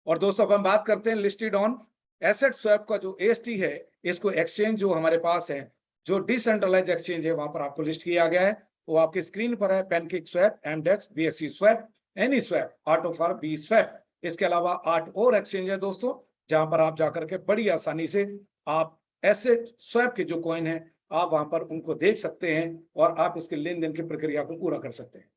और दोस्तों अब हम बात करते हैं लिस्टेड ऑन एसेट स्वैप का जो AST है, इसको एक्सचेंज जो हमारे पास है, जो डिसेंट्रलाइज एक्सचेंज है, वहां पर आपको लिस्ट किया गया है। वो आपकी स्क्रीन पर है, pancake swap, MDEX, BSC swap, any swap, auto for B swap. इसके अलावा 8 और एक्सचेंज है दोस्तों, जहां पर आप जाकर के बड़ी आसानी से आप एसेट स्वैप के जो कॉइन है आप वहां पर उनको देख सकते हैं और आप इसके लेन देन की प्रक्रिया को पूरा कर सकते हैं।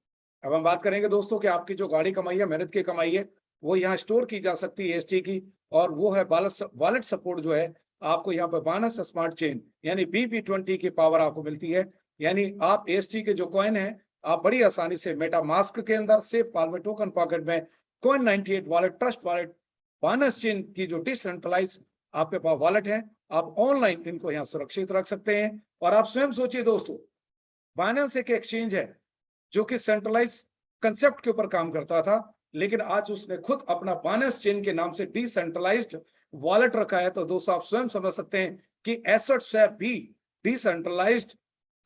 अब हम बात करेंगे दोस्तों कि आपकी जो गाड़ी कमाई है, मेहनत की कमाई है, वो यहाँ स्टोर की जा सकती है एएसटी की, और वो है वॉलेट सपोर्ट जो है आपको यहाँ पर बाइनेंस स्मार्ट चेन यानी BP20 की पावर आपको मिलती है। यानी आप एएसटी के जो कॉइन है आप बड़ी आसानी से मेटामास्क के अंदर सेफ पाल में टोकन पॉकेट में coin 98 wallet, trust wallet, Binance chain की जो डिसेंट्रलाइज आपके पास वॉलेट है, आप ऑनलाइन इनको यहाँ सुरक्षित रख सकते हैं। और आप स्वयं सोचिए दोस्तों, बाइनेंस एक एक्सचेंज है जो कि सेंट्रलाइज कंसेप्ट के ऊपर काम करता था, लेकिन आज उसने खुद अपना बाइनेंस चेन के नाम से डिसेंट्रलाइज्ड वॉलेट रखा है। तो दोस्तों आप स्वयं समझ सकते हैं कि एसेट स्वैप भी डिसेंट्रलाइज्ड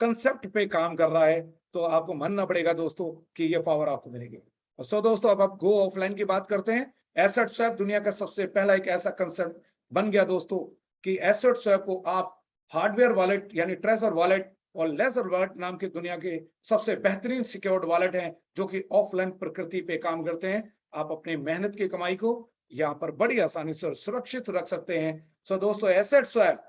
कंसेप्ट पे काम कर रहा है। तो आपको मानना पड़ेगा दोस्तों कि ये पावर आपको मिलेगी। सो दोस्तों अब आप गो ऑफलाइन की बात करते हैं। एसेट स्वैप दुनिया का सबसे पहला एक ऐसा कंसेप्ट बन गया दोस्तों कि एसेट स्वैप को आप हार्डवेयर वॉलेट यानी ट्रेजर वॉलेट और लेजर वॉलेट नाम की दुनिया के सबसे बेहतरीन सिक्योर्ड वॉलेट हैं जो कि ऑफलाइन प्रकृति पे काम करते हैं। आप अपनी मेहनत की कमाई को यहाँ पर बड़ी आसानी से सुरक्षित रख सकते हैं। सो दोस्तों एसेट स्वैप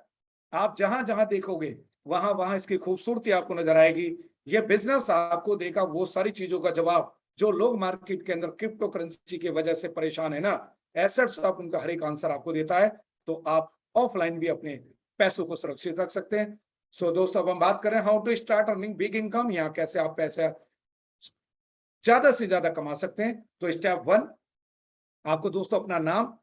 आप जहां जहां देखोगे वहां वहां इसकी खूबसूरती आपको नजर आएगी। ये बिजनेस आपको देगा वो सारी चीजों का जवाब जो लोग मार्केट के अंदर क्रिप्टो करेंसी की वजह से परेशान है ना, एसेट स्वैप उनका हर एक आंसर आपको देता है। तो आप ऑफलाइन भी अपने पैसों को सुरक्षित रख सकते हैं। सो दोस्तों अब हम बात करें how to start earning big income, यहाँ कैसे आप पैसे ज्यादा से ज्यादा कमा सकते हैं। तो स्टेप 1, आपको दोस्तों अपना नाम,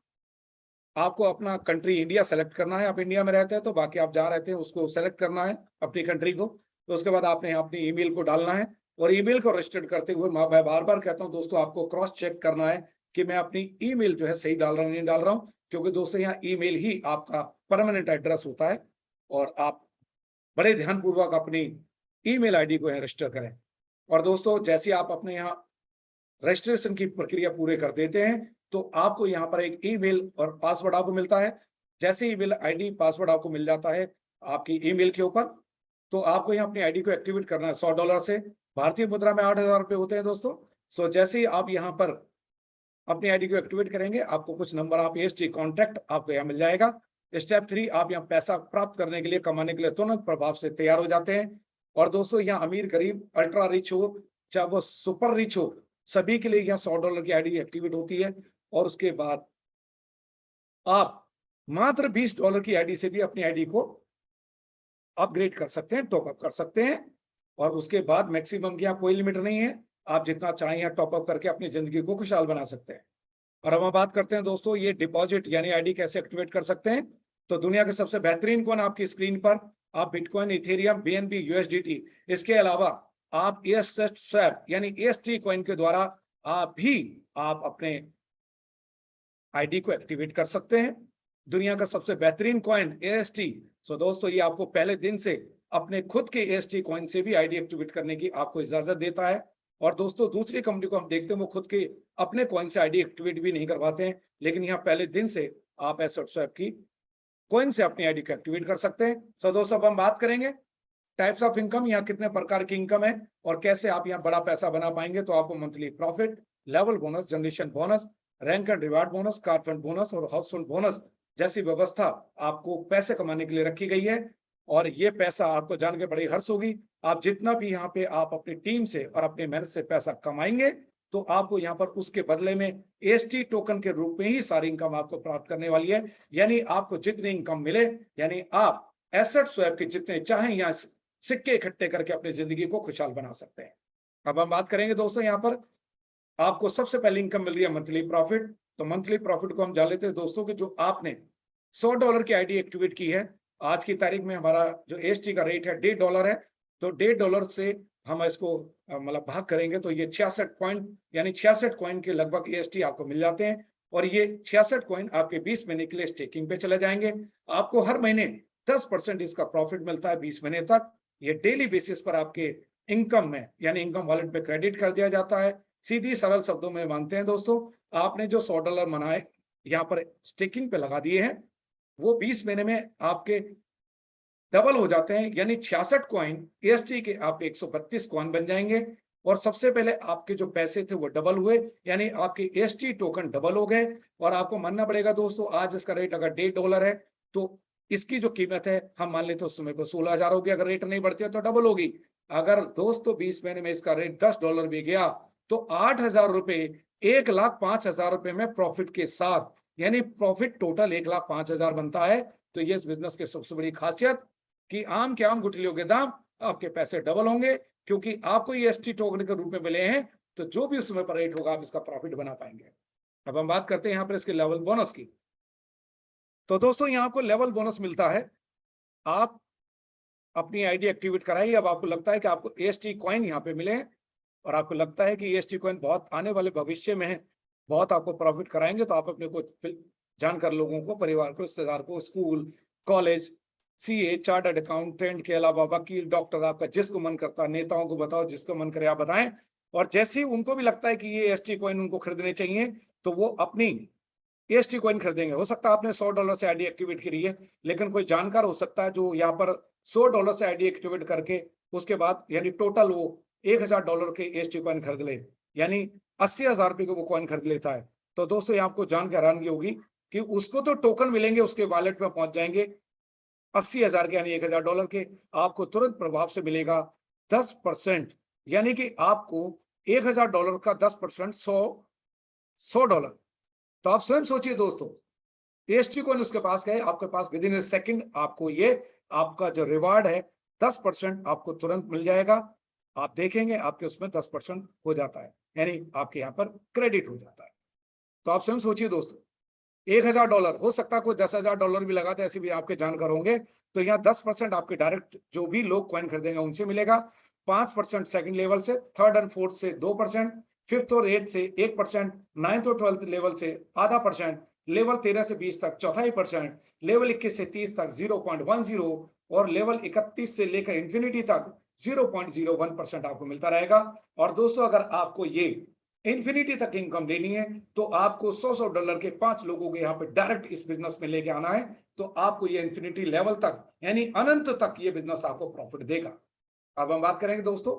आपको अपना कंट्री इंडिया सेलेक्ट करना है। आप इंडिया में रहते हैं तो बाकी आप जहाँ रहते हैं उसको सेलेक्ट करना है अपनी कंट्री को। तो उसके बाद आपने अपनी ईमेल को डालना है और ईमेल को रजिस्टर्ड करते हुए मैं बार बार कहता हूँ दोस्तों आपको क्रॉस चेक करना है कि मैं अपनी ईमेल जो है सही डाल रहा हूँ नहीं डाल रहा हूँ, क्योंकि दोस्तों यहाँ ईमेल ही आपका परमानेंट एड्रेस होता है और आप बड़े ध्यानपूर्वक अपनी ईमेल आईडी को रजिस्टर करें। और दोस्तों जैसे आप अपने यहाँ रजिस्ट्रेशन की प्रक्रिया पूरे कर देते हैं तो आपको यहाँ पर एक ईमेल और पासवर्ड आपको मिलता है। जैसे ईमेल आईडी पासवर्ड आपको मिल जाता है आपकी ईमेल के ऊपर, तो आपको यहाँ अपनी आईडी को एक्टिवेट करना है $100 से। भारतीय मुद्रा में 8,000 रुपए होते हैं दोस्तों। सो जैसे ही आप यहाँ पर अपनी आईडी को एक्टिवेट करेंगे आपको कुछ नंबर आप एएसटी कॉन्टैक्ट आपको यहाँ मिल जाएगा। स्टेप 3, आप यहाँ पैसा प्राप्त करने के लिए, कमाने के लिए तुरंत प्रभाव से तैयार हो जाते हैं। और दोस्तों यहाँ अमीर गरीब अल्ट्रा रिच हो चाहे वो सुपर रिच हो, सभी के लिए यहाँ $100 की आईडी एक्टिवेट होती है। और उसके बाद आप मात्र $20 की आईडी से भी अपनी आईडी को अपग्रेड कर सकते हैं, टॉपअप कर सकते हैं। और उसके बाद मैक्सिमम की यहाँ कोई लिमिट नहीं है, आप जितना चाहें यहाँ टॉपअप करके अपनी जिंदगी को खुशहाल बना सकते हैं। और अब हम बात करते हैं दोस्तों ये डिपॉजिट यानी आईडी कैसे एक्टिवेट कर सकते हैं। तो दुनिया के सबसे बेहतरीन कॉइन आपकी स्क्रीन पर, आप बिटकॉइन, इथेरियम, बीएनबी, यूएसडीटी, इसके अलावा आप एसेट स्वैप यानी एएसटी कॉइन के द्वारा आप अपने आईडी को एक्टिवेट कर सकते हैं। दुनिया का सबसे बेहतरीन कॉइन एएसटी। सो दोस्तों ये आपको पहले दिन से अपने खुद के एएसटी कॉइन से भी आईडी एक्टिवेट करने की आपको इजाजत देता है। और दोस्तों दूसरी कंपनी को हम देखते हैं वो खुद के अपने कॉइन से आईडी एक्टिवेट भी नहीं करवाते हैं, लेकिन यहाँ पहले दिन से आप एसेट स्वैप की कॉइन से अपनी आईडी को एक्टिवेट कर सकते हैं। सो दोस्तों अब हम बात करेंगे टाइप्स ऑफ इनकम, यहाँ कितने प्रकार की इनकम है और कैसे आप यहाँ बड़ा पैसा बना पाएंगे। तो आपको monthly profit, level bonus, generation bonus, rank and reward bonus, car fund bonus और हाउसहोल्ड बोनस जैसी व्यवस्था आपको पैसे कमाने के लिए रखी गई है। और ये पैसा आपको जान के बड़ी हर्ष होगी, आप जितना भी यहाँ पे आप अपनी टीम से और अपनी मेहनत से पैसा कमाएंगे तो आपको यहाँ पर उसके बदले में एएसटी टोकन के रूप में ही सारी इनकम आपको प्राप्त करने वाली है। यानी आपको जितनी इनकम मिले, यानी आप एसेट स्वैप के जितने चाहें यहाँ सिक्के इकट्ठे करके अपनी जिंदगी को खुशहाल बना सकते हैं। अब हम बात करेंगे दोस्तों यहाँ पर आपको सबसे पहले इनकम मिल रही है मंथली प्रॉफिट। तो मंथली प्रॉफिट को हम जान लेते हैं दोस्तों कि जो आपने $100 की आईडी एक्टिवेट की है, आज की तारीख में हमारा जो एएसटी का रेट है $1.5 है। तो $1.5 से हम इसको मतलब भाग करेंगे तो ये 66 पॉइंट यानी 66 कॉइन के लगभग एएसटी आपको मिल जाते हैं। और ये 66 कॉइन आपके 20 महीने के लिए स्टेकिंग पे चले जाएंगे। आपको हर महीने 10% इसका प्रॉफिट मिलता है 20 महीने तक। ये डेली बेसिस पर आपके इनकम में यानी इनकम वॉलेट पे क्रेडिट कर दिया जाता है। सीधी सरल शब्दों में मानते हैं दोस्तों, आपने जो $100 मनाए यहाँ पर स्टेकिंग पे लगा दिए हैं, वो 20 महीने में आपके डबल हो जाते हैं, यानी 66 कॉइन एएसटी के आप 132 कॉइन बन जाएंगे। और सबसे पहले आपके जो पैसे थे वो डबल हुए, यानी आपके एसटी टोकन डबल हो गए। और आपको मानना पड़ेगा दोस्तों, आज इसका रेट अगर $1.5 है तो इसकी जो कीमत है हम मान लेते हैं उस समय पर 16,000 होगी। अगर रेट नहीं बढ़ती है तो डबल होगी। अगर दोस्तों 20 महीने में इसका रेट $10 भी गया तो 8,000 रुपए, 1,05,000 रुपए में प्रॉफिट के साथ, यानी प्रॉफिट टोटल 1,05,000 बनता है। तो ये इस बिजनेस की सबसे बड़ी खासियत कि आम के आम गुठलियों के दाम, आपके पैसे डबल होंगे क्योंकि आपको ये एसटी टोकन के रूप में मिले हैं। तो जो भी उस समय पर रेट होगा आप इसका प्रॉफिट बना पाएंगे। अब हम बात करते हैं यहाँ पर इसके लेवल बोनस की। तो दोस्तों यहाँ आपको लेवल बोनस मिलता है। आप अपनी आईडी एक्टिवेट कराइए। अब आपको लगता है कि आपको एएसटी कॉइन यहाँ पे मिले हैं और आपको लगता है कि एएसटी कॉइन बहुत आने वाले भविष्य में है, बहुत आपको प्रॉफिट कराएंगे, तो आप अपने को जानकर लोगों को, परिवार को, रिश्तेदार को, school, college, CA, chartered accountant के अलावा वकील, डॉक्टर, आपका जिसको मन करता है, नेताओं को बताओ, जिसको मन करे आप बताएं। और जैसे ही उनको भी लगता है कि ये एएसटी कॉइन उनको खरीदने चाहिए तो वो अपनी एएसटी कॉइन खरीदेंगे। हो सकता है आपने $100 से आईडी एक्टिवेट करी है, लेकिन कोई जानकार हो सकता है जो यहाँ पर $100 से आईडी एक्टिवेट करके उसके बाद यानी टोटल वो $1,000 के एएसटी कॉइन खरीद ले, यानी 80,000 रुपए के वो कॉइन खरीद लेता है। तो दोस्तों ये आपको जान के हैरानगी होगी कि उसको तो टोकन मिलेंगे, उसके वॉलेट में पहुंच जाएंगे 80,000 के, यानी $1,000 के। आपको तुरंत प्रभाव से मिलेगा 10%, यानी कि आपको $1,000 का 10% $100। तो आप स्वयं सोचिए दोस्तों, एएसटी कॉइन उसके पास गए, आपके पास विद इन ए सेकंड आपको ये आपका जो रिवार्ड है 10% आपको तुरंत मिल जाएगा। आप देखेंगे आपके उसमें 10% हो जाता है, यानी आपके यहाँ पर क्रेडिट हो जाता है। तो आप स्वयं सोचिए दोस्तों, $1,000 हो सकता है कोई $10,000 भी लगाते, ऐसे भी आपके जानकार होंगे। तो यहाँ 10% आपके डायरेक्ट जो भी लोग कॉइन खरीदेंगे उनसे मिलेगा, 5% सेकंड लेवल से, थर्ड एंड फोर्थ से 2%, फिफ्थ और 8 से 1%, 9th और 12th लेवल से आधा परसेंट, लेवल 13 से 20 तक 1/4%, लेवल 21 से 30 तक 0.10 और लेवल 31 से लेकर इंफिनिटी तक 0.01% आपको मिलता रहेगा। और दोस्तों अगर आपको ये इंफिनिटी तक इनकम देनी है तो आपको $100 के 5 लोगों को यहाँ पे डायरेक्ट इस बिजनेस में लेके आना है। तो आपको ये इंफिनिटी लेवल तक, यानी अनंत तक ये बिजनेस आपको प्रॉफिट देगा। अब हम बात करेंगे दोस्तों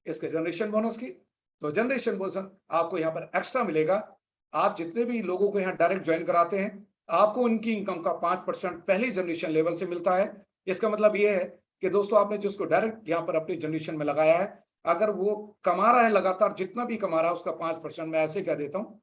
इसके जनरेशन बोनस की। तो जनरेशन बोनस आपको यहाँ पर एक्स्ट्रा मिलेगा। आप जितने भी लोगों को यहाँ डायरेक्ट ज्वाइन कराते हैं, आपको उनकी इनकम का 5% पहले जनरेशन लेवल से मिलता है। इसका मतलब ये है कि दोस्तों आपने जिसको डायरेक्ट यहाँ पर अपनी जनरेशन में लगाया है, अगर वो कमा रहा है लगातार, जितना भी कमा रहा है उसका 5% मैं ऐसे कह देता हूँ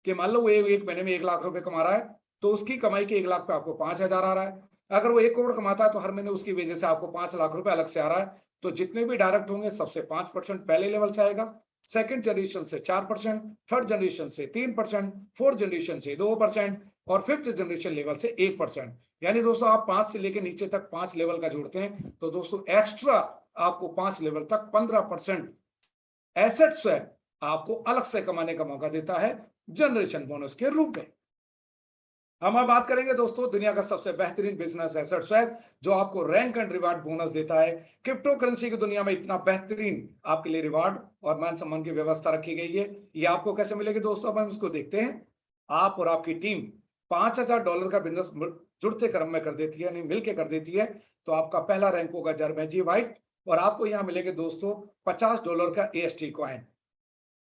कि मान लो वो एक महीने में 1 लाख रुपए कमा रहा है, तो उसकी कमाई के 1 लाख पे आपको 5,000 आ रहा है। अगर वो 1 करोड़ कमाता है तो हर महीने उसकी वजह से आपको 5 लाख रुपए अलग से आ रहा है। तो जितने भी डायरेक्ट होंगे सबसे 5% पहले लेवल से आएगा, सेकंड जनरेशन से 4%, थर्ड जनरेशन से 3%, फोर्थ जनरेशन से 2% और फिफ्थ जनरेशन लेवल से 1%। यानी दोस्तों आप 5 से लेकर नीचे तक 5 लेवल का जोड़ते हैं तो दोस्तों एक्स्ट्रा आपको 5 लेवल तक 15% एसेट्स है आपको अलग से कमाने का मौका देता है जनरेशन बोनस के रूप में। हम अब बात करेंगे दोस्तों दुनिया का सबसे बेहतरीन बिजनेस एसेट स्वैग, जो आपको रैंक एंड रिवार्ड बोनस देता है। क्रिप्टो करेंसी की दुनिया में इतना बेहतरीन आपके लिए रिवार्ड और मान सम्मान की व्यवस्था रखी गई है। ये आपको कैसे मिलेगी दोस्तों, अब हम इसको देखते हैं। आप और आपकी टीम $5,000 का बिजनेस जुड़ते क्रम में कर देती है, यानी मिलकर कर देती है। तो आपका पहला रैंक होगा जर्मेजी व्हाइट और आपको यहाँ मिलेंगे दोस्तों $50 का एएसटी कॉइन।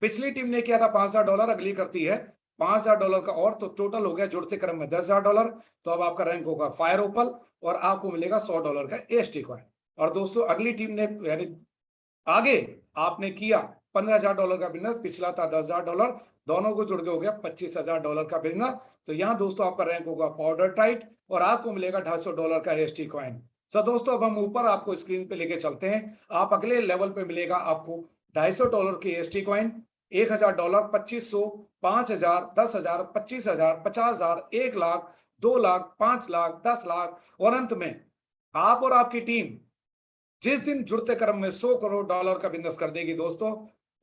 पिछली टीम ने किया था $5,000, अगली करती है $5,000 का और, तो टोटल हो गया जुड़ते क्रम में $10,000। तो अब आपका रैंक होगा फायर ओपल और आपको मिलेगा $100 का एएसटी कॉइन। और दोस्तों अगली टीम ने यानी आगे आपने किया $15,000 का बिजनेस, पिछला था $10,000, दोनों को जुड़ के हो गया $25,000 का बिजनेस। तो यहाँ दोस्तों आपका रैंक होगा पाउडर टाइट और आपको मिलेगा $250 का एएसटी कॉइन। सो दोस्तों अब हम ऊपर आपको स्क्रीन पे लेके चलते हैं। आप अगले लेवल पे मिलेगा आपको $250 के एएसटी कॉइन, $1,000, 2,500, 5,000, 10,000, 25,000, 50,000, 1 लाख, 2 लाख, 5 लाख, 10 लाख और अंत में आप और आपकी टीम जिस दिन जुड़ते क्रम में $100 करोड़ का बिजनेस कर देगी दोस्तों,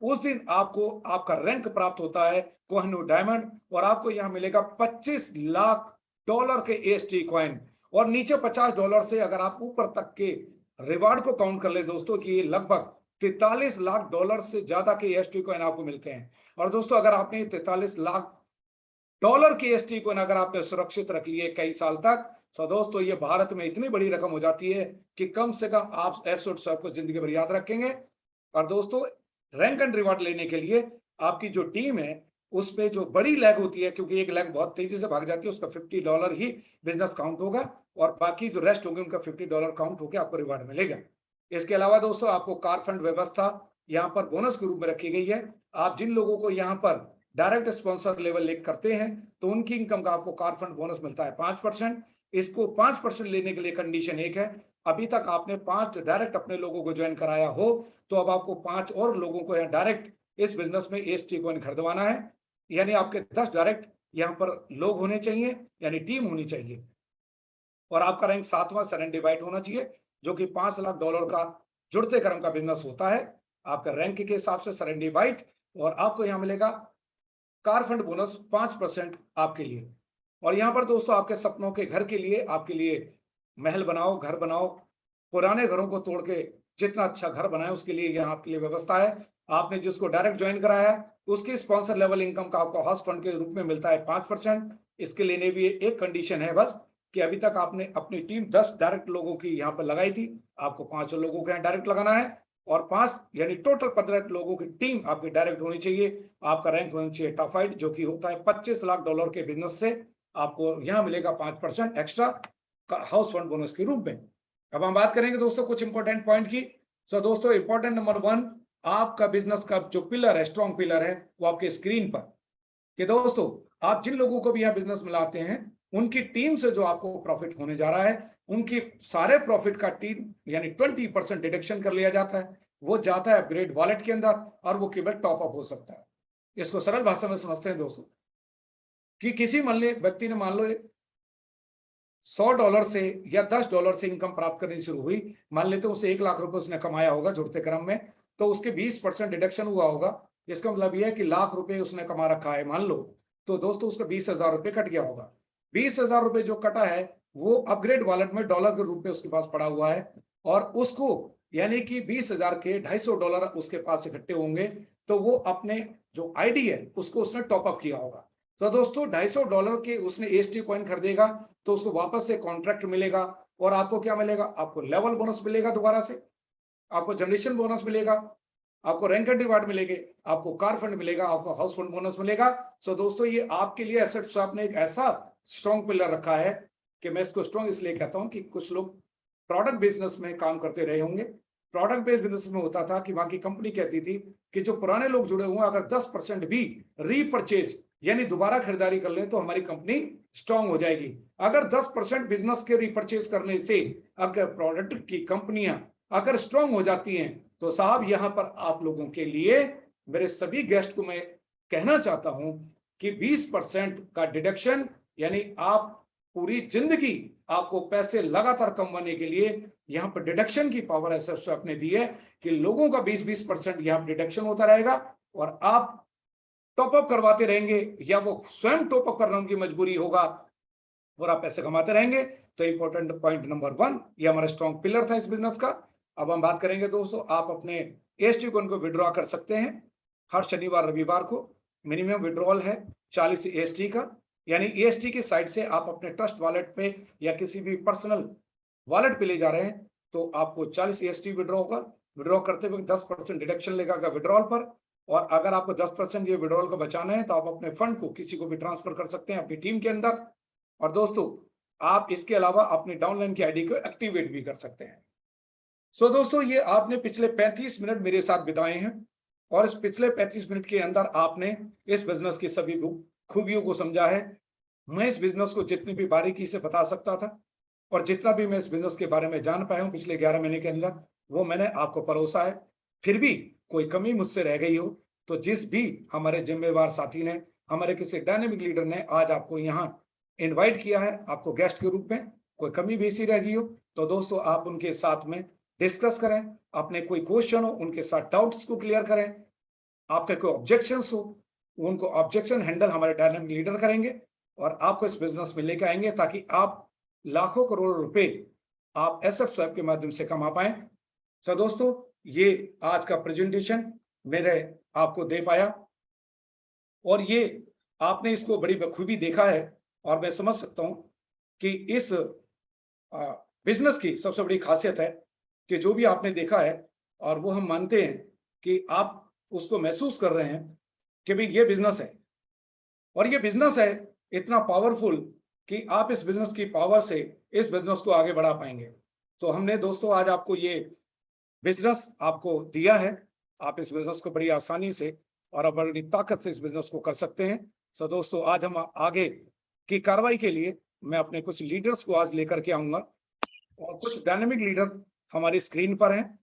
उस दिन आपको आपका रैंक प्राप्त होता है कोहिनूर डायमंड और आपको यहां मिलेगा $25 लाख के एएसटी कॉइन। और नीचे $50 से अगर आप ऊपर तक के रिवार्ड को काउंट कर ले दोस्तों कि ये लगभग $43 लाख से ज्यादा के एएसटी कॉइन आपको मिलते हैं। और दोस्तों अगर आपने $43 लाख की एएसटी कॉइन अगर आपने सुरक्षित रख लिए कई साल तक, तो दोस्तों ये भारत में इतनी बड़ी रकम हो जाती है कि कम से कम आप एसेट को जिंदगी भर याद रखेंगे। और दोस्तों रैंक एंड रिवॉर्ड लेने के लिए आपकी जो टीम है उस पे जो बड़ी लैग होती है, क्योंकि एक लैग बहुत तेजी से भाग जाती है, उसका $50 ही बिजनेस काउंट होगा और बाकी जो रेस्ट होंगे उनका $50 काउंट होकर आपको रिवार्ड मिलेगा। इसके अलावा दोस्तों आपको कार फंड व्यवस्था यहाँ पर बोनस के रूप में रखी गई है। आप जिन लोगों को यहाँ पर डायरेक्ट स्पॉन्सर लेवल लिंक करते हैं तो उनकी इनकम का आपको कार फंड बोनस मिलता है 5%। इसको 5% लेने के लिए कंडीशन एक है, अभी तक आपने 5 डायरेक्ट अपने लोगों को ज्वाइन कराया हो तो अब आपको 5 और लोगों को यहाँ डायरेक्ट इस बिजनेस में एसटी कॉइन खरीदवाना है। यानी आपके 10 डायरेक्ट यहाँ पर लोग होने चाहिए, यानी टीम होनी चाहिए और आपका रैंक 7वां सरेंडर बाइट होना चाहिए, जो कि $5 लाख का जुड़ते क्रम का बिजनेस होता है। आपका रैंक के हिसाब से सरेंडर बाइट और आपको यहाँ मिलेगा कार फंड बोनस 5% आपके लिए। और यहाँ पर दोस्तों आपके सपनों के घर के लिए, आपके लिए महल बनाओ, घर बनाओ, पुराने घरों को तोड़ के जितना अच्छा घर बनाए उसके लिए यहाँ आपके लिए व्यवस्था है। आपने जिसको डायरेक्ट ज्वाइन कराया है उसकी स्पॉन्सर लेवल इनकम का आपको हाउस फंड के रूप में मिलता है 5%। इसके लिए भी एक कंडीशन है बस कि अभी तक आपने अपनी टीम 10 डायरेक्ट लोगों की यहाँ पर लगाई थी, आपको 5 लोगों को यहाँ डायरेक्ट लगाना है और 5 यानी टोटल 15 लोगों की टीम आपकी डायरेक्ट होनी चाहिए। आपका रैंक होना चाहिए टॉप 5, जो कि होता है $25 लाख के बिजनेस से आपको यहाँ मिलेगा 5% एक्स्ट्रा हाउस फंड बोनस के रूप में। अब हम बात करेंगे दोस्तों कुछ इंपॉर्टेंट पॉइंट की। सो दोस्तों इंपॉर्टेंट नंबर 1, आपका बिजनेस का जो पिलर है, स्ट्रॉन्ग पिलर है, वो आपके स्क्रीन पर कि दोस्तों आप जिन लोगों को भी यहाँ बिजनेस में लाते हैं उनकी टीम से जो आपको प्रॉफिट होने जा रहा है उनकी सारे प्रॉफिट का टीम यानी 20% डिडक्शन कर लिया जाता है, वो जाता है अपग्रेड वॉलेट के अंदर और वो केवल टॉप अप हो सकता है। इसको सरल भाषा में समझते हैं दोस्तों कि किसी व्यक्ति ने मान लो $100 से या $10 से इनकम प्राप्त करनी शुरू हुई, मान लेते हैं उसे $1 लाख उसने कमाया होगा जुड़ते क्रम में, तो उसके 20% डिडक्शन हुआ होगा। इसका मतलब यह है कि ₹1,00,000 उसने कमा रखा है मान लो, तो दोस्तों उसका ₹20,000 कट गया होगा। ₹20,000 जो कटा है वो अपग्रेड वॉलेट में डॉलर के रूप में उसके पास पड़ा हुआ है और उसको यानी कि 20,000 के $250 उसके पास इकट्ठे होंगे, तो वो अपने जो आईडी है उसको उसने टॉप अप किया होगा। तो दोस्तों $250 के उसने एसटी कॉइन खरीदेगा तो उसको वापस से कॉन्ट्रैक्ट मिलेगा और आपको क्या मिलेगा, आपको लेवल बोनस मिलेगा, दोबारा से आपको जनरेशन बोनस मिलेगा, आपको रैंक एंड रिवार्ड मिलेंगे, आपको कार फंड मिलेगा, आपको हाउस फंड बोनस मिलेगा। सो दोस्तों ये आपके लिए एसेट स्वैप ने एक ऐसा स्ट्रॉन्ग पिलर रखा है कि मैं इसको स्ट्रॉन्ग इसलिए कहता हूं कि कुछ लोग प्रोडक्ट बिजनेस में काम करते रहे होंगे। प्रोडक्ट बेस्ड बिजनेस में होता था कि वहां की कंपनी कहती थी कि जो पुराने लोग जुड़े हुए अगर 10% भी रीपरचेज यानी दोबारा खरीदारी कर ले तो हमारी कंपनी स्ट्रांग हो जाएगी। अगर 10% बिजनेस के रिपर्चेज करने से अगर प्रोडक्ट की कंपनियां अगर स्ट्रांग हो जाती हैं तो साहब यहां पर आप लोगों के लिए मेरे सभी गेस्ट को मैं कहना चाहता हूं कि 20% का डिडक्शन यानी आप पूरी जिंदगी आपको पैसे लगातार कमाने के लिए यहां पर डिडक्शन की पावर ऐसे आपने दी है कि लोगों का 20-20% यहां डिडक्शन होता रहेगा और आप टॉपअप करवाते रहेंगे या वो स्वयं टॉपअप करना उनकी मजबूरी होगा और आप पैसे कमाते रहेंगे। तो इंपॉर्टेंट पॉइंट नंबर 1 ये हमारा स्ट्रॉन्ग पिलर था इस बिजनेस का। अब हम बात करेंगे दोस्तों, आप अपने एसटी कॉइन को विड्रॉ कर सकते हैं हर शनिवार रविवार को। मिनिमम विड्रॉल है 40 एसटी का, यानी एसटी की साइड से आप अपने ट्रस्ट वॉलेट पे या किसी भी पर्सनल वॉलेट पे ले जा रहे हैं तो आपको 40 एसटी विड्रॉ होगा। विड्रॉ करते हुए 10% डिडक्शन लगेगा विड्रॉल पर और अगर आपको 10% ये विड्रॉल को बचाना है तो आप अपने फंड को किसी को भी ट्रांसफर कर सकते हैं अपनी टीम के अंदर। और दोस्तों आप इसके अलावा अपनी डाउनलाइन की आईडी को एक्टिवेट भी कर सकते हैं। सो दोस्तों ये आपने पिछले 35 मिनट मेरे साथ बिताए हैं और इस पिछले 35 मिनट के अंदर आपने इस बिजनेस की सभी खूबियों को समझा है। मैं इस बिजनेस को जितनी भी बारीकी से बता सकता था और जितना भी मैं इस बिजनेस के बारे में जान पाया हूं पिछले 11 महीने के अंदर वो मैंने आपको परोसा है। फिर भी कोई कमी मुझसे रह गई हो तो जिस भी हमारे जिम्मेवार साथी ने, हमारे किसी डायनेमिक लीडर ने आज आपको यहाँ इनवाइट किया है आपको गेस्ट के रूप में, कोई कमी बेसी रह गई हो तो दोस्तों आप उनके साथ में डिस्कस करें, अपने कोई क्वेश्चन हो उनके साथ डाउट्स को क्लियर करें, आपके कोई ऑब्जेक्शंस हो उनको ऑब्जेक्शन हैंडल हमारे डायनेमिक लीडर करेंगे और आपको इस बिजनेस में लेकर आएंगे ताकि आप लाखों करोड़ रुपए आप एसेट स्वैप के माध्यम से कमा पाए। सो दोस्तों ये आज का प्रेजेंटेशन मेरे आपको दे पाया और ये आपने इसको बड़ी बखूबी देखा है और मैं समझ सकता हूं कि इस बिजनेस की सबसे बड़ी खासियत है कि जो भी आपने देखा है और वो हम मानते हैं कि आप उसको महसूस कर रहे हैं कि भाई ये बिजनेस है, और ये बिजनेस है इतना पावरफुल कि आप इस बिजनेस की पावर से इस बिजनेस को आगे बढ़ा पाएंगे। तो हमने दोस्तों आज आपको ये बिजनेस आपको दिया है, आप इस बिजनेस को बड़ी आसानी से और बड़ी ताकत से इस बिजनेस को कर सकते हैं। सो दोस्तों, आज हम आगे की कार्रवाई के लिए मैं अपने कुछ लीडर्स को आज लेकर के आऊंगा, और कुछ डायनेमिक लीडर हमारी स्क्रीन पर हैं।